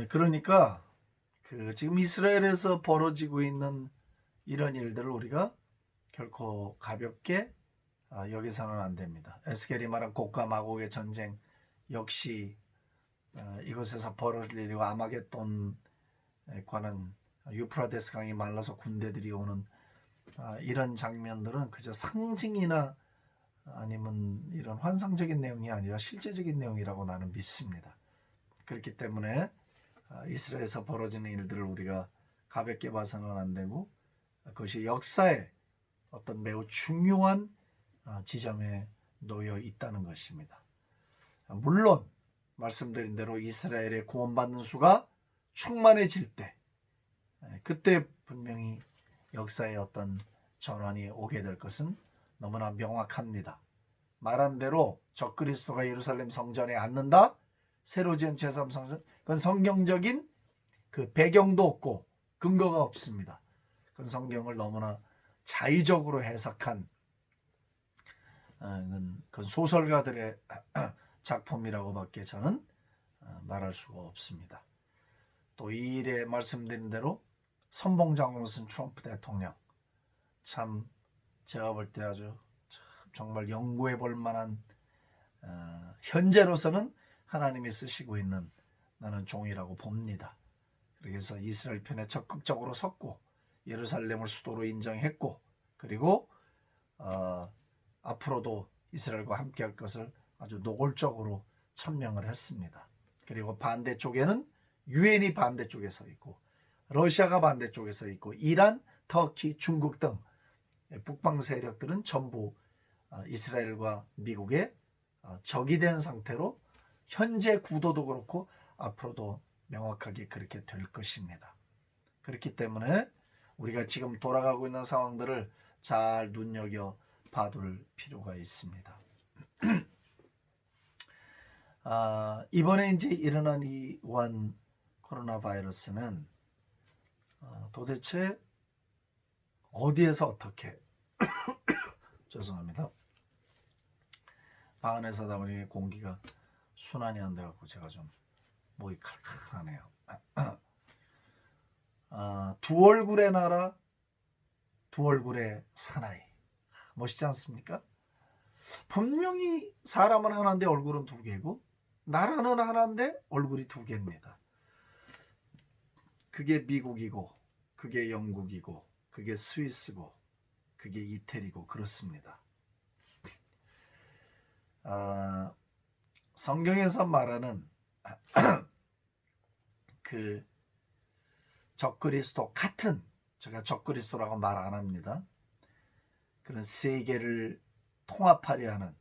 그러니까 지금 이스라엘에서 벌어지고 있는 이런 일들을 우리가 결코 가볍게 여기서는 안 됩니다. 에스겔이 말한 곡과 마곡의 전쟁 역시 이곳에서 벌어질 일이고, 아마겟돈과는 유프라데스 강이 말라서 군대들이 오는 이런 장면들은 그저 상징이나 아니면 이런 환상적인 내용이 아니라 실제적인 내용이라고 나는 믿습니다. 그렇기 때문에 이스라엘에서 벌어지는 일들을 우리가 가볍게 봐서는 안 되고, 그것이 역사의 어떤 매우 중요한 지점에 놓여 있다는 것입니다. 물론 말씀드린 대로 이스라엘의 구원받는 수가 충만해질 때, 그때 분명히 역사의 어떤 전환이 오게 될 것은 너무나 명확합니다. 말한 대로 적그리스도가 예루살렘 성전에 앉는다, 새로 지은 제3성전, 그건 성경적인 그 배경도 없고 근거가 없습니다. 그건 성경을 너무나 자의적으로 해석한 그건 소설가들의 작품이라고밖에 저는 말할 수가 없습니다. 또 이 일에 말씀드린 대로 선봉장으로 쓴 트럼프 대통령, 참 제가 볼 때 아주 정말 연구해 볼 만한 현재로서는 하나님이 쓰시고 있는 나는 종이라고 봅니다. 그래서 이스라엘 편에 적극적으로 섰고, 예루살렘을 수도로 인정했고, 그리고 앞으로도 이스라엘과 함께할 것을 아주 노골적으로 천명을 했습니다. 그리고 반대쪽에는 유엔이 반대쪽에 서 있고, 러시아가 반대쪽에 서 있고, 이란, 터키, 중국 등 북방 세력들은 전부 이스라엘과 미국의 적이 된 상태로 현재 구도도 그렇고 앞으로도 명확하게 그렇게 될 것입니다. 그렇기 때문에 우리가 지금 돌아가고 있는 상황들을 잘 눈여겨 봐둘 필요가 있습니다. 이번에 이제 일어난 이 우한 코로나 바이러스는 도대체 어디에서 어떻게 죄송합니다. 방 안에서 하다 보니 공기가 순환이 안 돼갖고 제가 좀 목이 칼칼하네요. 두 얼굴의 나라, 두 얼굴의 사나이. 멋있지 않습니까? 분명히 사람은 하나인데 얼굴은 두 개고, 나라는 하나인데 얼굴이 두 개입니다. 그게 미국이고, 그게 영국이고, 그게 스위스고, 그게 이태리고, 그렇습니다. 성경에서 말하는 그 적그리스도 같은, 제가 적그리스도라고 말 안 합니다. 그런 세계를 통합하려 하는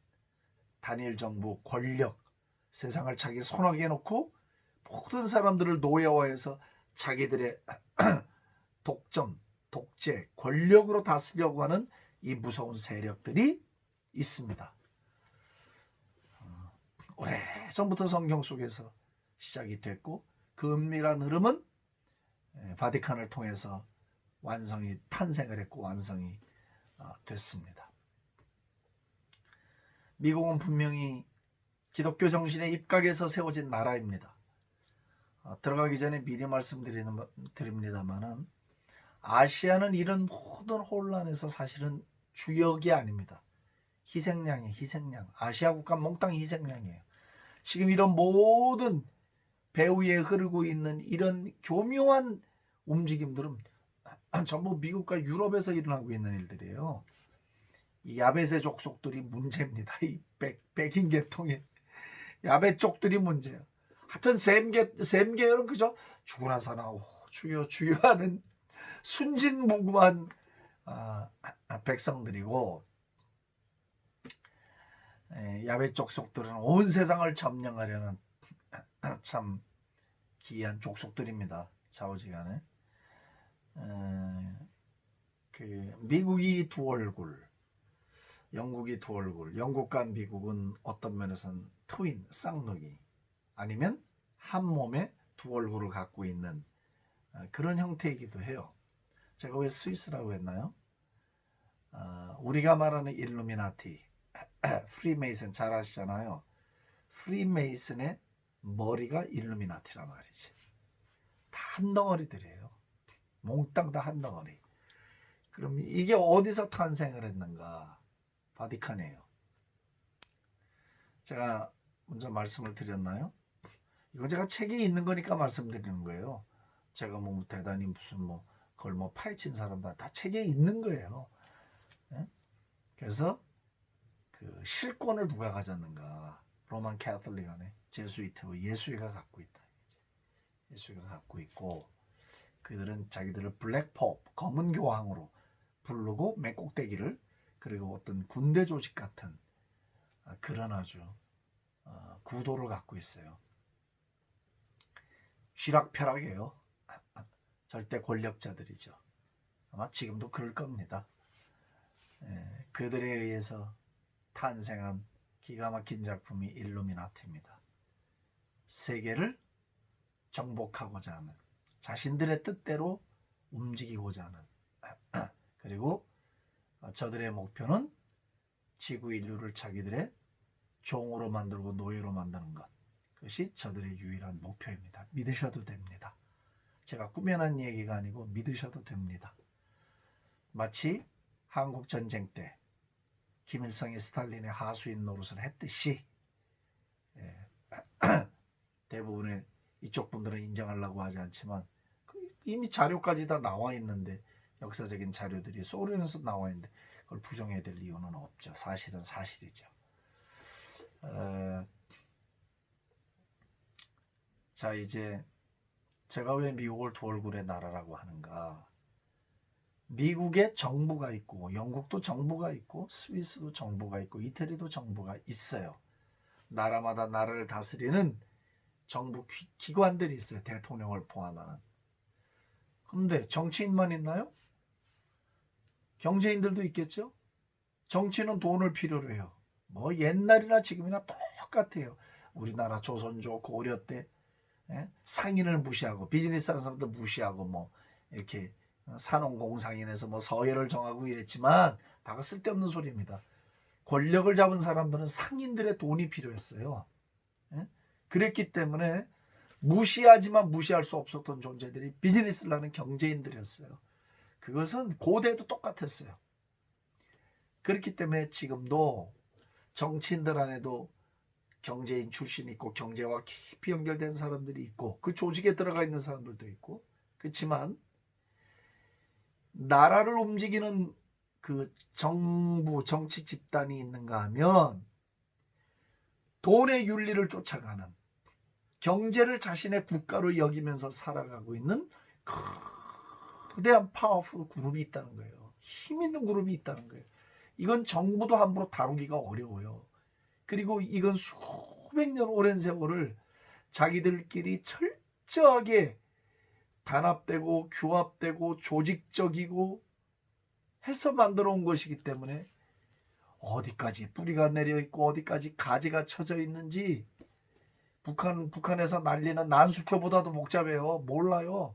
단일 정부, 권력, 세상을 자기 손아귀에 놓고 모든 사람들을 노예화해서 자기들의 독점, 독재, 권력으로 다스리려고 하는 이 무서운 세력들이 있습니다. 오래전부터 성경 속에서 시작이 됐고, 그 은밀한 흐름은 바티칸을 통해서 완성이 탄생을 했고 완성이 됐습니다. 미국은 분명히 기독교 정신의 입각에서 세워진 나라입니다. 들어가기 전에 미리 말씀드립니다만은, 아시아는 이런 모든 혼란에서 사실은 주역이 아닙니다. 희생양이에요. 희생양. 아시아 국가 몽땅 희생양이에요. 지금 이런 모든 배후에 흐르고 있는 이런 교묘한 움직임들은 전부 미국과 유럽에서 일어나고 있는 일들이에요. 이 야베세 족속들이 문제입니다. 이 백인 계통의 야베 쪽들이 문제예요. 하여튼 셈계열은 그저 죽으나 사나 주여 주여 하는 순진무구한 백성들이고, 야베 족속들은 온 세상을 점령하려는 참 기이한 족속들입니다. 좌우지간에. 미국이 두 얼굴, 영국이 두 얼굴, 영국과 미국은 어떤 면에서는 트윈, 쌍둥이, 아니면 한 몸에 두 얼굴을 갖고 있는 그런 형태이기도 해요. 제가 왜 스위스라고 했나요? 우리가 말하는 일루미나티, 프리메이슨 잘 아시잖아요. 프리메이슨의 머리가 일루미나티란 말이지. 다 한 덩어리들이에요. 몽땅 다 한 덩어리. 그럼 이게 어디서 탄생을 했는가? 바티칸이에요. 제가 먼저 말씀을 드렸나요? 이거 제가 책에 있는 거니까 말씀드리는 거예요. 제가 뭐 대단히 무슨 뭐 그걸 뭐 파헤친 사람들 다 책에 있는 거예요. 네? 그래서 그 실권을 누가 가졌는가? 로만 캐톨릭 안에 제수이트 예수회가 갖고 있다. 예수회가 갖고 있고 그들은 자기들을 블랙포프 검은 교황으로 부르고 맨꼭대기를 그리고 어떤 군대 조직 같은 그런 아주 구도를 갖고 있어요. 쥐락펴락이에요. 절대 권력자들이죠. 아마 지금도 그럴 겁니다. 그들에 의해서 탄생한 기가 막힌 작품이 일루미나티입니다. 세계를 정복하고자 하는 자신들의 뜻대로 움직이고자 하는 그리고 저들의 목표는 지구 인류를 자기들의 종으로 만들고 노예로 만드는 것. 그것이 저들의 유일한 목표입니다. 믿으셔도 됩니다. 제가 꾸며낸 얘기가 아니고 믿으셔도 됩니다. 마치 한국 전쟁 때 김일성이 스탈린의 하수인 노릇을 했듯이 대부분의 이쪽 분들은 인정하려고 하지 않지만 이미 자료까지 다 나와 있는데 역사적인 자료들이 소련에서 나와 있는데 그걸 부정해야 될 이유는 없죠. 사실은 사실이죠. 자 이제 제가 왜 미국을 두 얼굴의 나라라고 하는가? 미국에 정부가 있고 영국도 정부가 있고 스위스도 정부가 있고 이태리도 정부가 있어요. 나라마다 나라를 다스리는 정부 기관들이 있어요. 대통령을 포함하는. 그런데 정치인만 있나요? 경제인들도 있겠죠? 정치는 돈을 필요로 해요. 뭐 옛날이나 지금이나 똑같아요. 우리나라 조선조 고려 때 상인을 무시하고 비즈니스 하는 사람도 무시하고 뭐 이렇게 산업공상인에서 뭐 서열을 정하고 이랬지만 다 쓸데없는 소리입니다. 권력을 잡은 사람들은 상인들의 돈이 필요했어요. 그랬기 때문에 무시하지만 무시할 수 없었던 존재들이 비즈니스를 하는 경제인들이었어요. 그것은 고대도 똑같았어요. 그렇기 때문에 지금도 정치인들 안에도 경제인 출신이 있고 경제와 깊이 연결된 사람들이 있고 그 조직에 들어가 있는 사람들도 있고 그렇지만 나라를 움직이는 그 정부 정치 집단이 있는가 하면 돈의 윤리를 쫓아가는 경제를 자신의 국가로 여기면서 살아가고 있는 거대한 파워풀 그룹이 있다는 거예요. 힘 있는 그룹이 있다는 거예요. 이건 정부도 함부로 다루기가 어려워요. 그리고 이건 수백 년 오랜 세월을 자기들끼리 철저하게 단합되고 규합되고 조직적이고 해서 만들어 온 것이기 때문에 어디까지 뿌리가 내려 있고 어디까지 가지가 쳐져 있는지 북한에서 날리는 난수표보다도 복잡해요. 몰라요.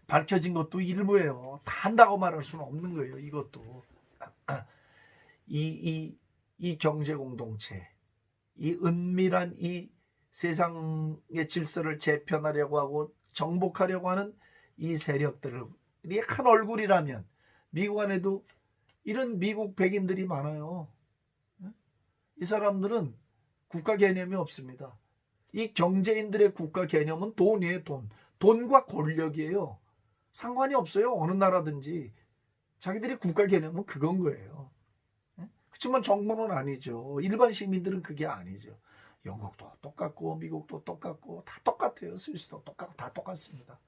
밝혀진 것도 일부예요. 다 한다고 말할 수는 없는 거예요. 이것도 이 경제 공동체, 이 은밀한 이 세상의 질서를 재편하려고 하고 정복하려고 하는 이 세력들이 한 얼굴이라면 미국 안에도 이런 미국 백인들이 많아요. 이 사람들은 국가 개념이 없습니다. 이 경제인들의 국가 개념은 돈이에요. 돈과 권력이에요. 상관이 없어요. 어느 나라든지. 자기들이 국가 개념은 그건 거예요. 그렇지만 정부는 아니죠. 일반 시민들은 그게 아니죠. 영국도 똑같고 미국도 똑같고 다 똑같아요. 스위스도 똑같고 다 똑같습니다.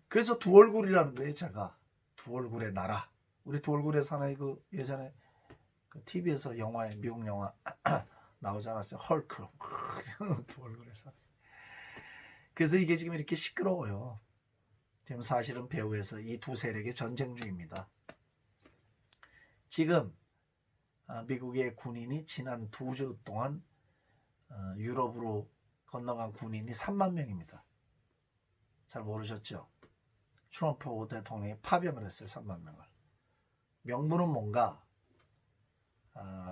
그래서 두 얼굴이라는 거예요. 제가 두 얼굴의 나라. 우리 두 얼굴의 사나이 그 예전에 그 TV에서 영화에 미국 영화 나오지 않았어요. 헐크. 두 얼굴의 사나이. 그래서 이게 지금 이렇게 시끄러워요. 지금 사실은 배후에서 이 두 세력의 전쟁 중입니다. 지금 미국의 군인이 지난 2주 동안 유럽으로 건너간 군인이 3만 명입니다. 잘 모르셨죠? 트럼프 대통령이 파병을 했어요. 3만 명을. 명분은 뭔가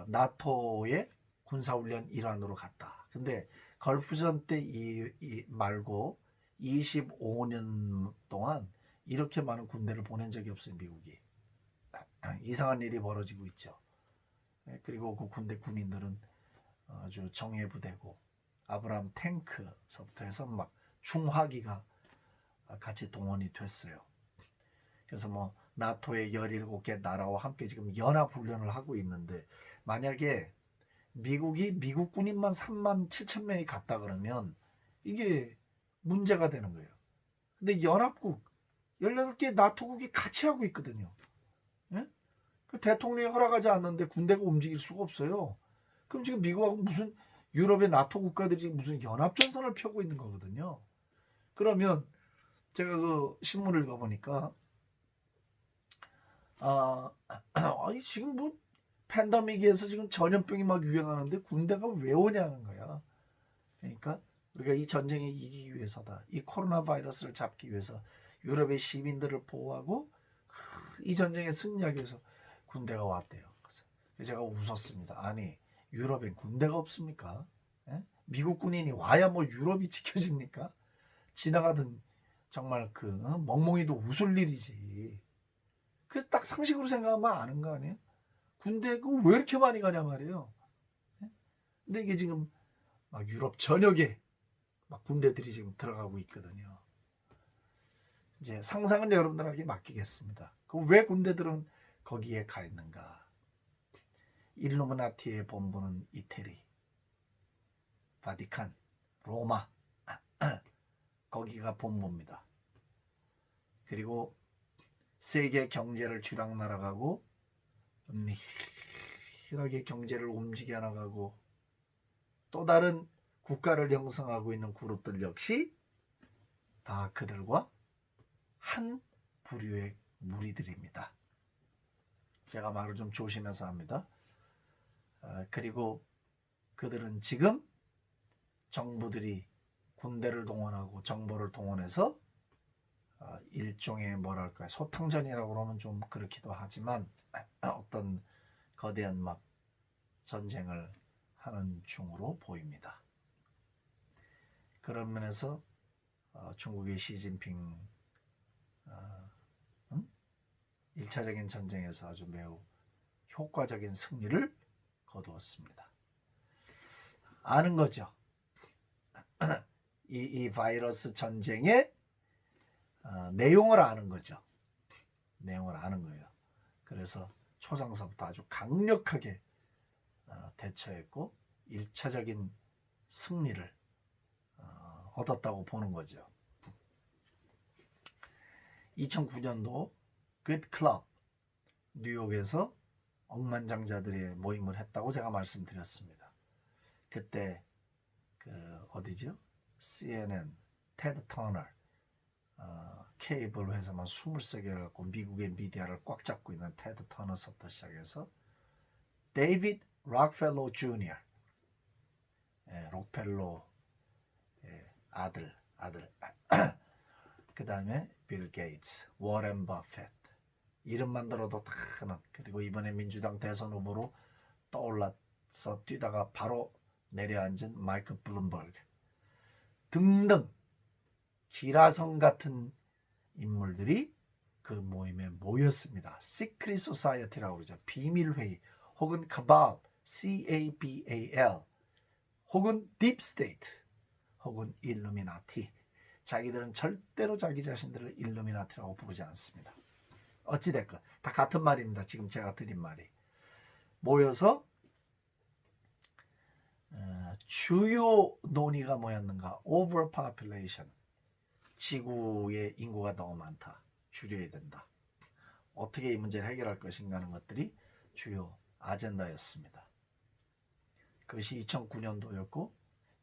나토의 군사훈련 일환으로 갔다. 근데 걸프전 때 말고 25년 동안 이렇게 많은 군대를 보낸 적이 없어요, 미국이. 이상한 일이 벌어지고 있죠. 그리고 그 군대 군인들은 아주 정예부대고 아브라함 탱크서부터 해서 막 중화기가 같이 동원이 됐어요. 그래서 뭐 나토의 17개 나라와 함께 지금 연합훈련을 하고 있는데, 만약에 미국이 미국 군인만 3만 7천 명이 갔다 그러면 이게 문제가 되는 거예요. 근데 연합국 18개 나토국이 같이 하고 있거든요. 예? 그 대통령이 허락하지 않는데 군대가 움직일 수가 없어요. 그럼 지금 미국하고 무슨 유럽의 나토 국가들이 무슨 연합전선을 펴고 있는 거거든요. 그러면 제가 그 신문을 읽어보니까 아니 지금 뭐 팬데믹에서 지금 전염병이 막 유행하는데 군대가 왜 오냐는 거야. 그러니까 우리가 이 전쟁에 이기기 위해서다. 이 코로나 바이러스를 잡기 위해서 유럽의 시민들을 보호하고 이 전쟁에 승리하기 위해서 군대가 왔대요. 그래서 제가 웃었습니다. 아니 유럽엔 군대가 없습니까? 예? 미국 군인이 와야 뭐 유럽이 지켜집니까? 지나가던 정말 그 멍멍이도 웃을 일이지. 그 딱 상식으로 생각하면 아는 거 아니에요? 군대 왜 이렇게 많이 가냐 말이에요. 예? 근데 이게 지금 막 유럽 전역에 막 군대들이 지금 들어가고 있거든요. 이제 상상은 여러분들에게 맡기겠습니다. 왜 군대들은 거기에 가 있는가? 일루미나티의 본부는 이태리, 바티칸, 로마, 거기가 본부입니다. 그리고 세계 경제를 주락 날아가고 은밀하게 경제를 움직여 나가고 또 다른 국가를 형성하고 있는 그룹들 역시 다 그들과 한 부류의 무리들입니다. 제가 말을 좀 조심해서 합니다. 그리고 그들은 지금 정부들이 군대를 동원하고 정보를 동원해서 일종의 뭐랄까 소탕전이라고 그러면 좀 그렇기도 하지만 어떤 거대한 막 전쟁을 하는 중으로 보입니다. 그런 면에서 중국의 시진핑 1차적인 전쟁에서 아주 매우 효과적인 승리를 거두었습니다. 아는 거죠. 이 바이러스 전쟁의 내용을 아는 거죠. 내용을 아는 거예요. 그래서 초장서부터 아주 강력하게 대처했고 1차적인 승리를 얻었다고 보는 거죠. 2009년도 Good Club 뉴욕에서 억만장자들의 모임을 했다고 제가 말씀드렸습니다. 그때 그 어디죠? CNN, 테드 터너 케이블 회사만 23개를 갖고 미국의 미디어를 꽉 잡고 있는 테드 터너서부터 시작해서 데이비드 록펠러 주니어, 록펠러 아들 그 다음에 빌 게이츠, 워렌 버핏, 이름만 들어도 다 아는, 그리고 이번에 민주당 대선 후보로 떠올라서 뛰다가 바로 내려앉은 마이클 블룸버그 등등 기라성 같은 인물들이 그 모임에 모였습니다. 시크릿 소사이어티라고 그러죠. 비밀회의 혹은 카발, CABAL, 혹은 딥스테이트, 혹은 일루미나티. 자기들은 절대로 자기 자신들을 일루미나티라고 부르지 않습니다. 어찌됐건 다 같은 말입니다. 지금 제가 드린 말이. 모여서 주요 논의가 뭐였는가? overpopulation. 지구의 인구가 너무 많다. 줄여야 된다. 어떻게 이 문제를 해결할 것인가 하는 것들이 주요 아젠다였습니다. 그것이 2009년도였고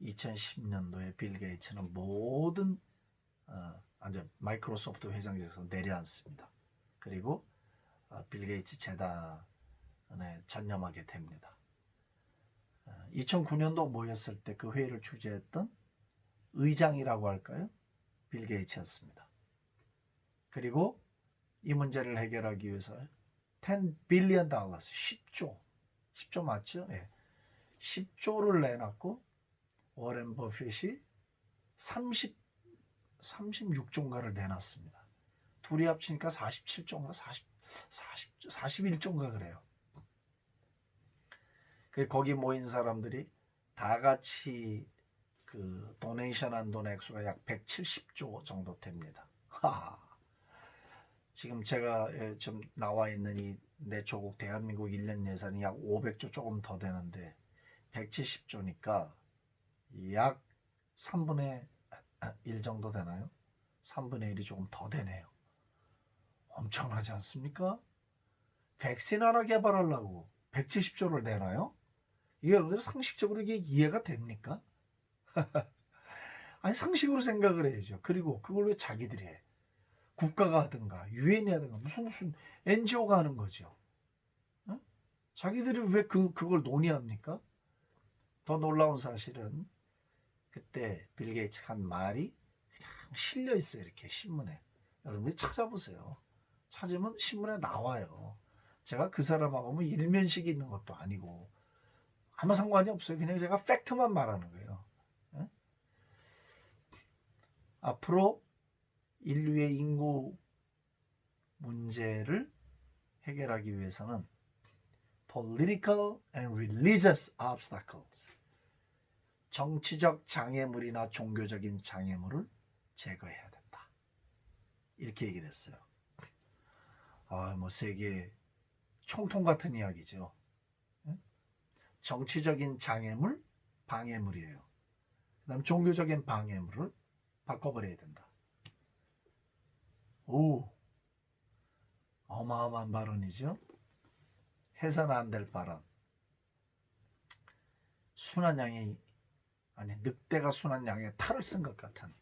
2010년도에 빌 게이츠는 모든 마이크로소프트 회장직에서 내려앉습니다. 그리고 빌 게이츠 재단에 전념하게 됩니다. 2009년도 모였을 때 그 회의를 주재했던 의장이라고 할까요? 빌 게이츠였습니다. 그리고 이 문제를 해결하기 위해서 $10 billion, 10조 맞죠? 네. 10조를 내놨고 워렌 버핏이 36조인가를 내놨습니다. 둘이 합치니까 47조인가 41조인가 그래요. 거기 모인 사람들이 다 같이 그 도네이션 한 돈 액수가 약 170조 정도 됩니다. 지금 제가 좀 나와 있는 이 내 조국 대한민국 1년 예산이 약 500조 조금 더 되는데 170조니까 약 3분의 1 정도 되나요? 3분의 1이 조금 더 되네요. 엄청나지 않습니까? 백신 하나 개발하려고 170조를 내나요? 이게 여러분들 상식적으로 이게 이해가 됩니까? 아니 상식으로 생각을 해야죠. 그리고 그걸 왜 자기들이 해? 국가가 하든가 유엔이 하든가 무슨 NGO가 하는 거죠. 어? 자기들이 왜 그걸 논의합니까? 더 놀라운 사실은 그때 빌 게이츠가 한 말이 그냥 실려 있어요. 이렇게 신문에. 여러분들이 찾아보세요. 찾으면 신문에 나와요. 제가 그 사람하고 뭐 일면식이 있는 것도 아니고 아무 상관이 없어요. 그냥 제가 팩트만 말하는 거예요. 예? 앞으로 인류의 인구 문제를 해결하기 위해서는 political and religious obstacles, 정치적 장애물이나 종교적인 장애물을 제거해야 된다. 이렇게 얘기를 했어요. 뭐 세계 총통 같은 이야기죠. 정치적인 장애물, 방해물이에요. 그다음 종교적인 방해물을 바꿔버려야 된다. 오, 어마어마한 발언이죠. 해서는 안 될 발언. 순한 양이 아니 늑대가 순한 양의 탈을 쓴 것 같은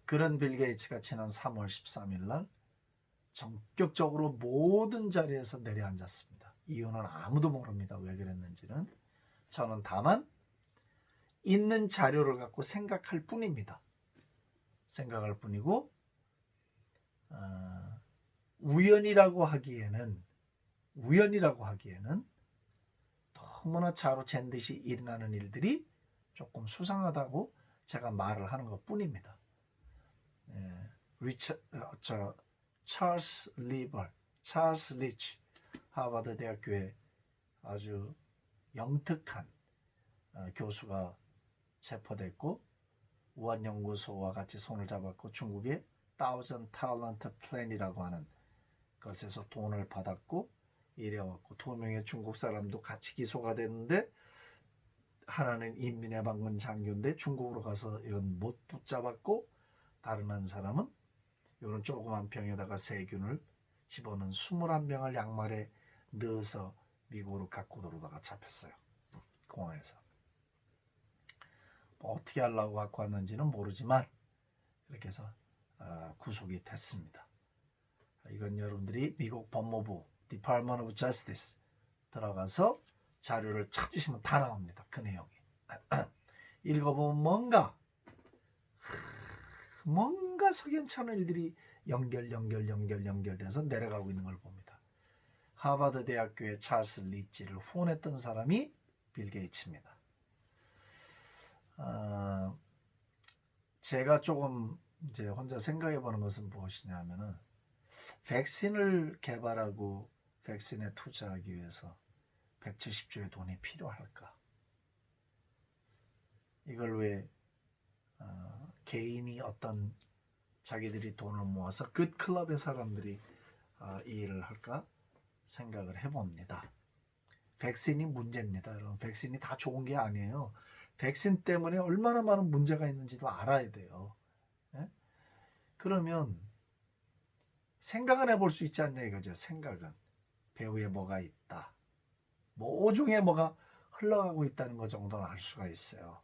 그런 빌 게이츠가 지난 3월 13일 날 전격적으로 모든 자리에서 내려앉았습니다. 이유는 아무도 모릅니다. 왜 그랬는지는. 저는 다만 있는 자료를 갖고 생각할 뿐입니다. 생각할 뿐이고 우연이라고 하기에는 너무나 자로 잰 듯이 일어나는 일들이 조금 수상하다고 제가 말을 하는 것 뿐입니다. 찰스 리치 하버드 대학교의 아주 영특한 교수가 체포됐고 우한연구소와 같이 손을 잡았고 중국의 Thousand Talent Plan이라고 하는 것에서 돈을 받았고 이래왔고 2명의 중국 사람도 같이 기소가 됐는데 하나는 인민해방군 장교인데 중국으로 가서 이건 못 붙잡았고 다른 한 사람은 이런 조그만 병에다가 세균을 집어넣은 21병을 양말에 넣어서 미국으로 갖고 들어오다가 잡혔어요. 공항에서. 어떻게 하려고 갖고 왔는지는 모르지만 그렇게 해서 구속이 됐습니다. 이건 여러분들이 미국 법무부 Department of Justice 들어가서 자료를 찾으시면 다 나옵니다. 그 내용이. 읽어보면 뭔가 석연치 않은 일들이 연결돼서 내려가고 있는 걸 봅니다. 하버드 대학교의 찰스 리치를 후원했던 사람이 빌 게이츠입니다. 제가 조금 이제 혼자 생각해 보는 것은 무엇이냐면은 백신을 개발하고 백신에 투자하기 위해서 170조의 돈이 필요할까? 이걸 왜 개인이 어떤 자기들이 돈을 모아서 끝클럽의 사람들이 이 일을 할까 생각을 해봅니다. 백신이 문제입니다. 여러분, 백신이 다 좋은 게 아니에요. 백신 때문에 얼마나 많은 문제가 있는지도 알아야 돼요. 예? 그러면 생각은 해볼 수 있지 않냐 이거죠. 생각은 배후에 뭐가 있다. 오중에 뭐가 흘러가고 있다는 것 정도는 알 수가 있어요.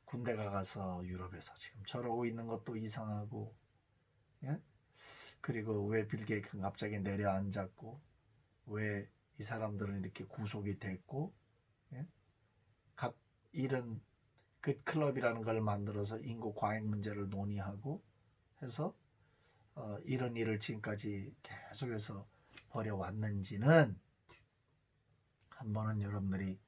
군대가 가서 유럽에서 지금 저러고 있는 것도 이상하고, 예? 그리고 왜 빌 게이츠가 갑자기 내려앉았고, 왜 이 사람들은 이렇게 구속이 됐고, 예? 이런 클럽이라는 걸 만들어서 인구 과잉 문제를 논의하고 해서 이런 일을 지금까지 계속해서 벌여왔는지는 한 번은 여러분들이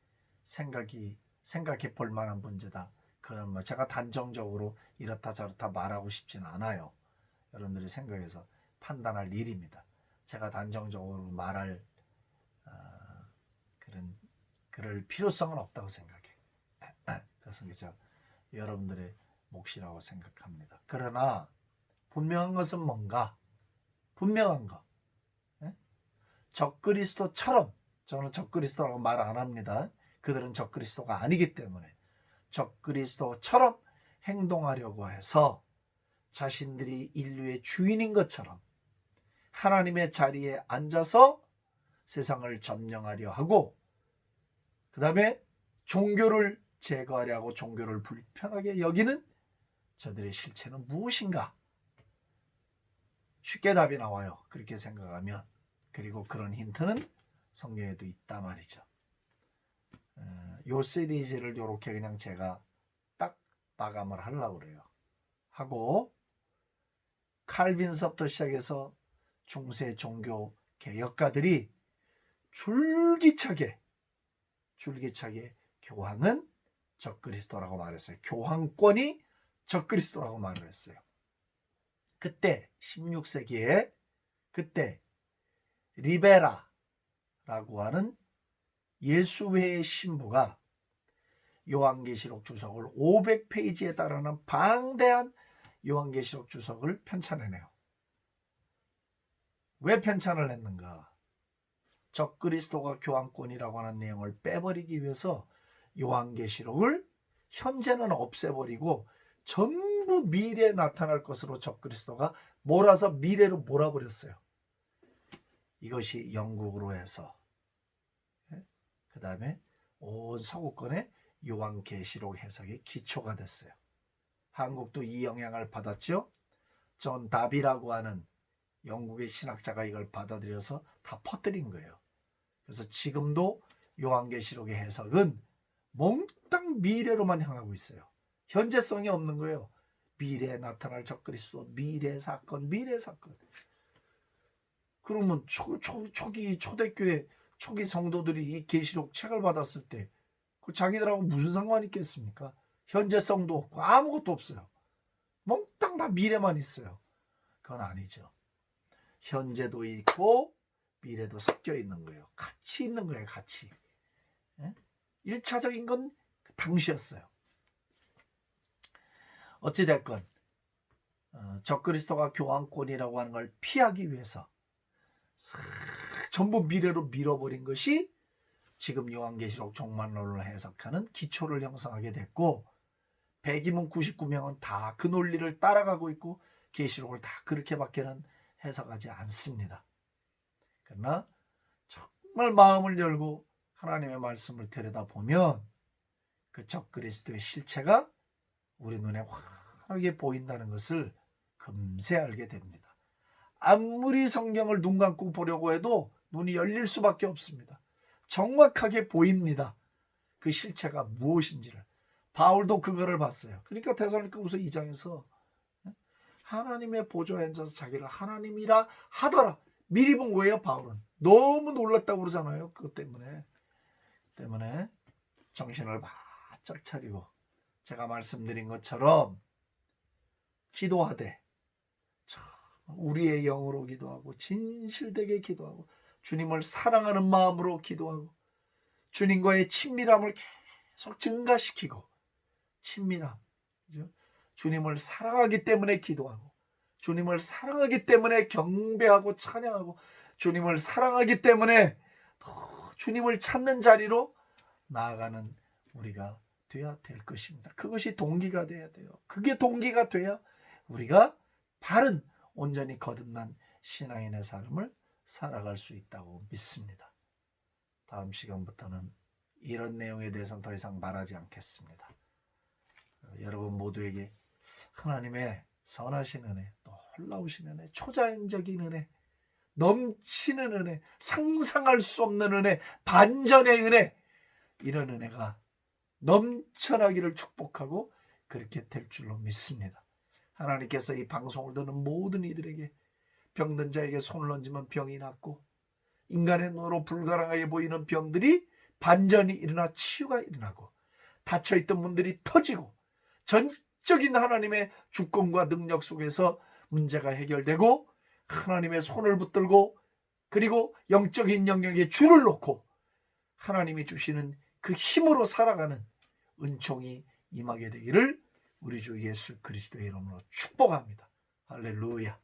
생각해 볼 만한 문제다. 그건 뭐 제가 단정적으로 이렇다 저렇다 말하고 싶지는 않아요. 여러분들이 생각해서 판단할 일입니다. 제가 단정적으로 말할 그럴 필요성은 없다고 생각해. 그래서 그저 여러분들의 몫이라고 생각합니다. 그러나 분명한 것은 뭔가? 분명한 거. 적그리스도처럼, 저는 적그리스도라고 말 안 합니다. 그들은 적그리스도가 아니기 때문에 적그리스도처럼 행동하려고 해서 자신들이 인류의 주인인 것처럼 하나님의 자리에 앉아서 세상을 점령하려 하고, 그 다음에 종교를 제거하려 하고 종교를 불편하게 여기는 저들의 실체는 무엇인가? 쉽게 답이 나와요. 그렇게 생각하면. 그리고 그런 힌트는 성경에도 있단 말이죠. 요 시리즈를 이렇게 그냥 제가 딱 마감을 하려고 그래요. 하고 칼빈서부터 시작해서 중세 종교 개혁가들이 줄기차게 교황은 적그리스도라고 말했어요. 교황권이 적그리스도라고 말을 했어요. 그때 16세기에 그때 리베라라고 하는 예수회의 신부가 요한계시록 주석을 500페이지에 달하는 방대한 요한계시록 주석을 편찬해내요. 왜 편찬을 했는가? 적그리스도가 교황권이라고 하는 내용을 빼버리기 위해서 요한계시록을 현재는 없애버리고 전부 미래에 나타날 것으로 적그리스도가 몰아서 미래로 몰아버렸어요. 이것이 영국으로 해서 그 다음에 온 서구권의 요한계시록 해석의 기초가 됐어요. 한국도 이 영향을 받았죠. 존 다비라고 하는 영국의 신학자가 이걸 받아들여서 다 퍼뜨린 거예요. 그래서 지금도 요한계시록의 해석은 몽땅 미래로만 향하고 있어요. 현재성이 없는 거예요. 미래에 나타날 적그리스도, 미래 사건. 그러면 초기 초대교회 초기 성도들이 이 계시록 책을 받았을 때 그 자기들하고 무슨 상관이 있겠습니까? 현재성도 없고 아무것도 없어요. 몽땅 다 미래만 있어요. 그건 아니죠. 현재도 있고 미래도 섞여 있는 거예요. 같이 있는 거예요. 같이. 1차적인 건 당시였어요. 어찌됐건 적그리스도가 교황권이라고 하는 걸 피하기 위해서 전부 미래로 밀어버린 것이 지금 요한계시록 종말론을 해석하는 기초를 형성하게 됐고, 100이면 99명은 다 그 논리를 따라가고 있고 계시록을 다 그렇게밖에는 해석하지 않습니다. 그러나 정말 마음을 열고 하나님의 말씀을 들여다보면 그 적그리스도의 실체가 우리 눈에 환하게 보인다는 것을 금세 알게 됩니다. 아무리 성경을 눈 감고 보려고 해도 눈이 열릴 수밖에 없습니다. 정확하게 보입니다. 그 실체가 무엇인지를. 바울도 그거를 봤어요. 그러니까 데살로니가후서 2장에서 하나님의 보좌에 앉아서 자기를 하나님이라 하더라. 미리 본 거예요. 바울은. 너무 놀랐다고 그러잖아요. 그것 때문에 정신을 바짝 차리고 제가 말씀드린 것처럼 기도하되 우리의 영으로 기도하고 진실되게 기도하고 주님을 사랑하는 마음으로 기도하고 주님과의 친밀함을 계속 증가시키고, 친밀함, 그죠? 주님을 사랑하기 때문에 기도하고 주님을 사랑하기 때문에 경배하고 찬양하고 주님을 사랑하기 때문에 주님을 찾는 자리로 나아가는 우리가 되어야 될 것입니다. 그것이 동기가 돼야 돼요. 그게 동기가 돼야 우리가 바른 온전히 거듭난 신앙인의 삶을 살아갈 수 있다고 믿습니다. 다음 시간부터는 이런 내용에 대해서는 더 이상 말하지 않겠습니다. 여러분 모두에게 하나님의 선하신 은혜, 놀라우신 은혜, 초자연적인 은혜, 넘치는 은혜, 상상할 수 없는 은혜, 반전의 은혜, 이런 은혜가 넘쳐나기를 축복하고 그렇게 될 줄로 믿습니다. 하나님께서 이 방송을 듣는 모든 이들에게 병든 자에게 손을 얹으면 병이 낫고 인간의 눈으로 불가능하게 보이는 병들이 반전이 일어나 치유가 일어나고 닫혀있던 문들이 터지고 전적인 하나님의 주권과 능력 속에서 문제가 해결되고 하나님의 손을 붙들고 그리고 영적인 영역에 줄을 놓고 하나님이 주시는 그 힘으로 살아가는 은총이 임하게 되기를 우리 주 예수 그리스도의 이름으로 축복합니다. 할렐루야.